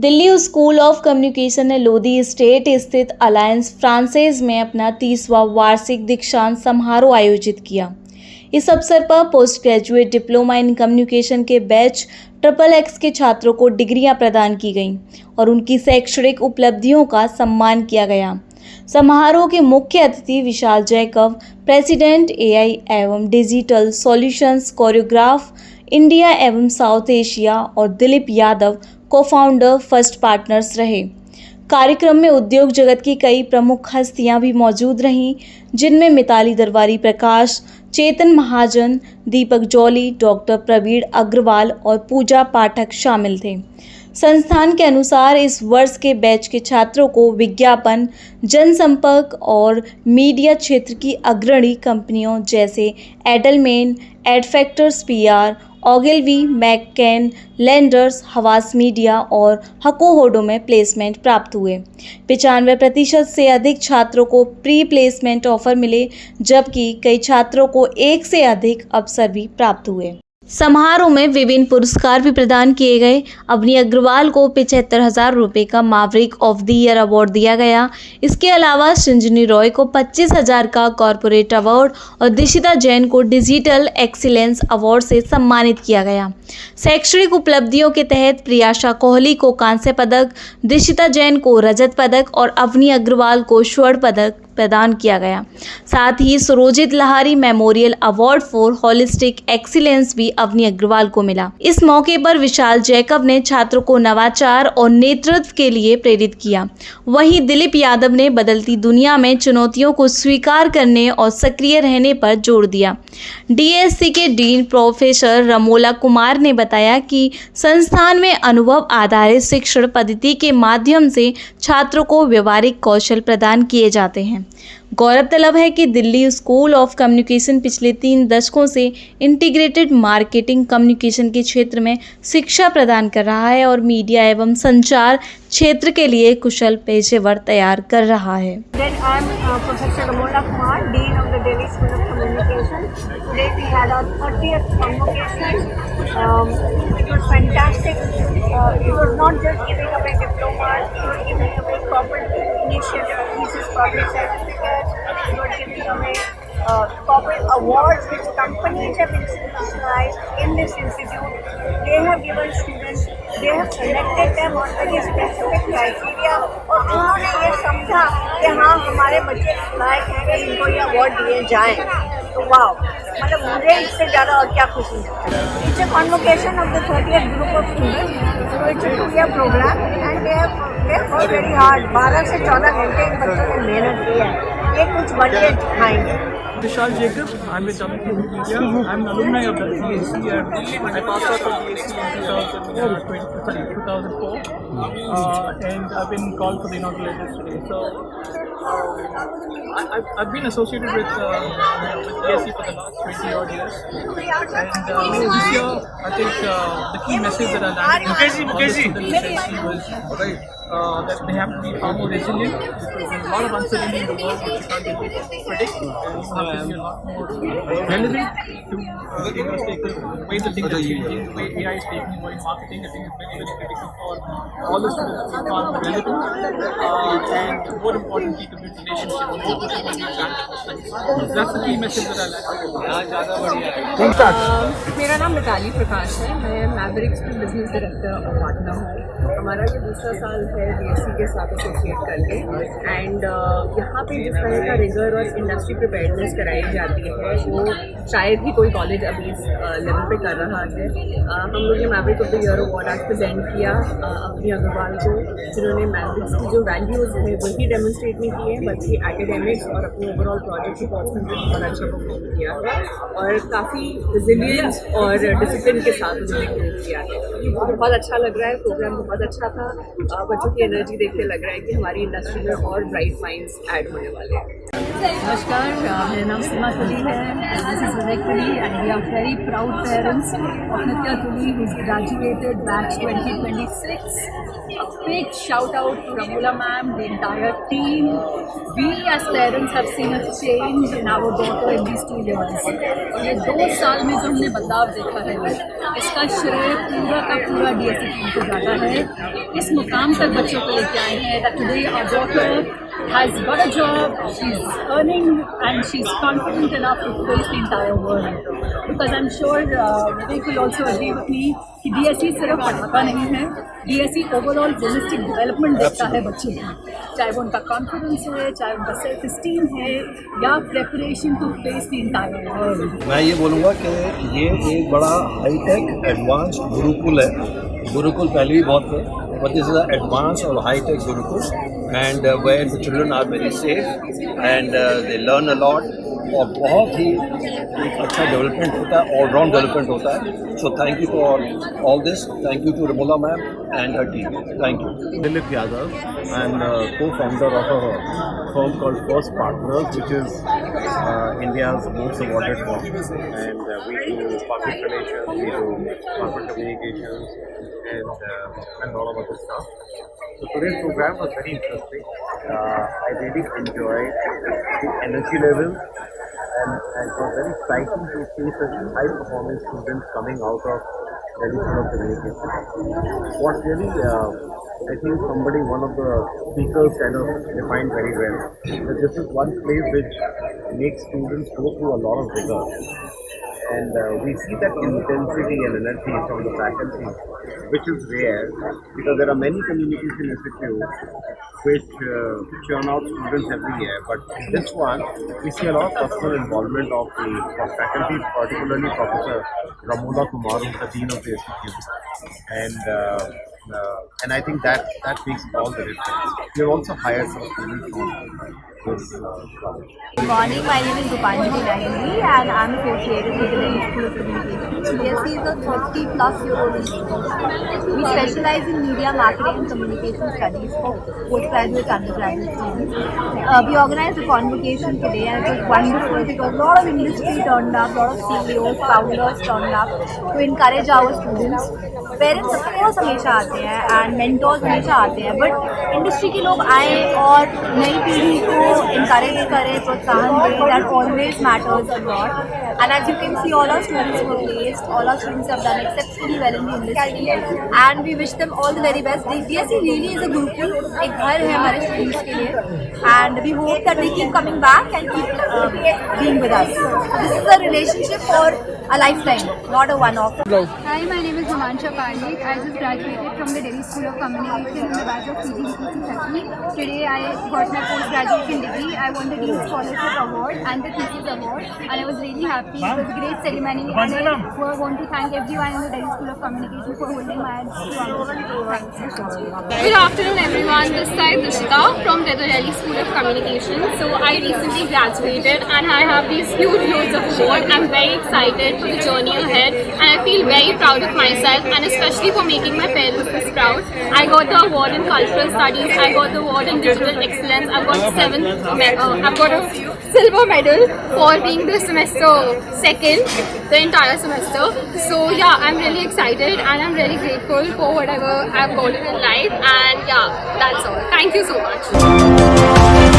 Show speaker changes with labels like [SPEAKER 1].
[SPEAKER 1] Delhi school of communication ने Lodhi state स्थित alliance फ्रांसेज में अपना 30वां वार्षिक दीक्षांत समारोह आयोजित किया। इस अवसर पर post graduate diploma in communication के बैच XXX के छात्रों को डिग्रियां प्रदान की गईं और उनकी शैक्षणिक उपलब्धियों का सम्मान किया गया। समारोह के मुख्य अतिथि विशाल जैकब, प्रेसिडेंट AI एवं डिजिटल सॉल्यूशंस कोरियोग्राफ इंडिया एवं साउथ एशिया और Dilip Yadav co-founder first partners रहे। कार्यक्रम में उद्योग जगत की कई प्रमुख हस्तियां भी मौजूद रहीं, जिनमें मिताली दरबारी प्रकाश, चेतन महाजन, दीपक जौली, डॉक्टर प्रवीण अग्रवाल और पूजा पाठक शामिल थे। संस्थान के अनुसार इस वर्ष के बैच के छात्रों को विज्ञापन, जनसंपर्क और मीडिया क्षेत्र की अग्रणी कंपनियों जैसे Edelman, Adfactors PR, Ogilvy, McCann, Landors, Havas media और हकोहोडो में प्लेसमेंट प्राप्त हुए। 95% से अधिक छात्रों को प्री प्लेसमेंट ऑफर मिले, जबकि कई छात्रों को एक से अधिक अवसर भी प्राप्त हुए। समारोह में विभिन्न पुरस्कार भी प्रदान किए गए। अवनी अग्रवाल को 75,000 रुपये का मावरिक ऑफ द ईयर अवार्ड दिया गया। इसके अलावा संजनी रॉय को 25,000 का कॉरपोरेट अवार्ड और दिशिता जैन को डिजिटल एक्सीलेंस अवार्ड से सम्मानित किया गया। शैक्षणिक उपलब्धियों के तहत प्रियाशा कोहली को कांस्य पदक, दिशिता जैन को रजत पदक और अवनी अग्रवाल को स्वर्ण पदक प्रदान किया गया। साथ ही Surojit Lahiri memorial award for holistic excellence भी अवनी अग्रवाल को मिला। इस मौके पर विशाल जैकब ने छात्रों को नवाचार और नेतृत्व के लिए प्रेरित किया। वहीं दिलीप यादव ने बदलती दुनिया में चुनौतियों को स्वीकार करने और सक्रिय रहने पर जोर दिया। DSC के डीन प्रोफेसर रमोला कुमार ने बताया कि संस्थान में अनुभव आधारित शिक्षण पद्धति के माध्यम से छात्रों को व्यवहारिक कौशल प्रदान किए जाते हैं। गौरतलब है कि दिल्ली स्कूल ऑफ कम्युनिकेशन पिछले 3 दशकों से इंटीग्रेटेड मार्केटिंग कम्युनिकेशन के क्षेत्र में शिक्षा प्रदान कर रहा है और मीडिया एवं संचार क्षेत्र के लिए कुशल पेशेवर तैयार कर रहा है।
[SPEAKER 2] Professor Ramola Kumar, Dean of the Delhi School of Communication. Today we had our 30th convocation. It was fantastic. It was not just giving away diplomas, it was giving away corporate initiative thesis published certificates, it was giving away corporate awards which companies have institutionalized in this institute. They have given students, they have selected them on very specific criteria और उन्होंने ये समझा कि हाँ हमारे बच्चे लायक हैं कि इनको ये अवार्ड दिए जाएं। तो वाह, मतलब मुझे इससे ज़्यादा और क्या खुशी है। It's a convocation of the 30th group of students, so it's a 2-year program and they have worked very hard. 12 से 14 घंटे इन बच्चों ने मेहनत की है। ये कुछ बन के दिखाएंगे।
[SPEAKER 3] Vishal Jacob, I'm with WPM Media. I'm an alumni of the DSC and I passed out from DSC in 2004 and I've been called for the inaugural today. So I've been associated with DSC for the last 20 odd years and this year I think the key message that I learned from all the students essentially was that they have to be far more resilient because there's a lot of uncertainty in the world which you can't really predict and you have to be a lot more relevant to take the way the things are changing, the way AI is taking over in marketing. I think it's very, very critical for all the students to be far more relevant and more importantly to build relationships, more to be brand. That's the key message that I like.
[SPEAKER 4] मेरा नाम मिताली प्रकाश है, मैं Mavericks में business director और partner हूँ। हमारा ये दूसरा साल है DSC के साथ एसोसिएट करके एंड यहाँ पे जिस तरह का रिगर और इंडस्ट्री प्रिपेयर्डनेस कराई जाती है वो शायद ही कोई कॉलेज अभी इस लेवल पे कर रहा है। हम लोग ये Maverick of the year award आज प्रेजेंट किया अवनी अग्रवाल को, जिन्होंने मैवरिक्स की जो वैल्यूज़ हैं वही डेमोन्स्ट्रेट नहीं किए बल्कि एकेडमिक्स और अपने ओवरऑल प्रोजेक्ट की बहुत अच्छा परफॉर्म किया और काफ़ी रिजिलियंस और डिसिप्लिन के साथ उन्होंने ग्रो किया है। बहुत अच्छा लग रहा है, प्रोग्राम बहुत अच्छा था। बच्चों की एनर्जी देख के लग रहा है कि हमारी इंडस्ट्री में और ब्राइट माइंड्स ऐड होने वाले हैं।
[SPEAKER 5] नमस्कार, मेरा नाम सीमा तुली है and this is Vivek Tuli and we are very proud parents of Nitya Tuli who graduated batch 2026. A big shout out to Ramula ma'am, the entire team. We as parents have seen a change in our daughter in these 2 years. ये 2 साल में जो हमने बदलाव देखा है इसका श्रेय पूरा का पूरा DSE टीम को जाता है। इस मुकाम तक बच्चों को लेके आए हैं that today our daughter has got a job, she's earning and she's confident enough to face the entire world. Because I'm sure Vivek will also agree with me कि DSE सिर्फ पढ़ाता नहीं है, DSE ओवरऑल होलिस्टिक डेवलपमेंट देखता है बच्चे की, चाहे वो उनका कॉन्फिडेंस है, चाहे उनका सेल्फ इस्टीम है या preparation to face the entire world.
[SPEAKER 6] मैं ये बोलूँगा कि ये एक बड़ा हाईटेक एडवांस्ड गुरुकुल है। गुरुकुल पहले भी बहुत थे, but this is an advanced or high-tech Gurukul, and where the children are very safe and they learn a lot. और बहुत ही एक अच्छा डेवलपमेंट होता है, ऑलराउंड डेवलपमेंट होता है। So thank you for all this, thank you to Ramola ma'am and her team, thank you.
[SPEAKER 7] Dilip Yadav and co-founder of a firm called First Partners, which is India's most awarded firm, and we do public relations, we do corporate communications, and a lot of other stuff. So today's program was very interesting. I really enjoyed the energy level, and it was very exciting to see such high-performing students coming out of Delhi School of Communication. What really, I think one of the speakers kind of defined very well, that this is one place which makes students go through a lot of rigor. And we see that intensity and energy from the faculty, which is rare, because there are many communication institutes which churn out students every year. But in this one, we see a lot of personal involvement of the faculty, particularly Professor Ramula Kumar, who is the Dean of the Institute. And I think that makes all the difference. We have also hired some students from this college.
[SPEAKER 8] Good morning, my name is Rupanjali Nagiri and I'm associated with the Delhi School of Communication. DSE is a 30-plus-year-old institution. We specialize in media, marketing and communication studies for postgraduate and undergraduate students. We organized a convocation today and it was wonderful because a lot of industry turned up, a lot of CEOs, founders turned up to encourage our students. Parents of course हमेशा आते हैं and mentors हमेशा आते हैं, but industry के लोग आए और नई पीढ़ी को इनकरेज करें, प्रोत्साहन दें, that always matters a lot. And as you can see, all our students were placed, all our students have done exceptionally well in the industry and we wish them all the very best. DSE really is a gurukul, एक घर है हमारे students के लिए, and we hope that they keep coming back and keep being with us. This is a relationship for a lifetime, not a one-off.
[SPEAKER 9] Hi, my name is Himansha Parlik. I just graduated from the Delhi School of Communication in the batch of PGDPC 30. Today I got my postgraduation degree. I won the Dean Scholarship Award and the Thesis Award, and I was really happy. It was a great ceremony, and I want to thank everyone in the Delhi School of Communication for holding my hand so wonderful.
[SPEAKER 10] Good afternoon everyone, this side Rishita from the Delhi School of Communication. So I recently graduated and I have these huge loads of awards. I'm very excited for the journey ahead and I feel very proud of myself and especially for making my parents this proud. I got the award in cultural studies, I got the award in digital excellence, I've got a silver medal for being the semester second, the entire semester. So yeah, I'm really excited and I'm really grateful for whatever I've gotten in life, and yeah, that's all. Thank you so much.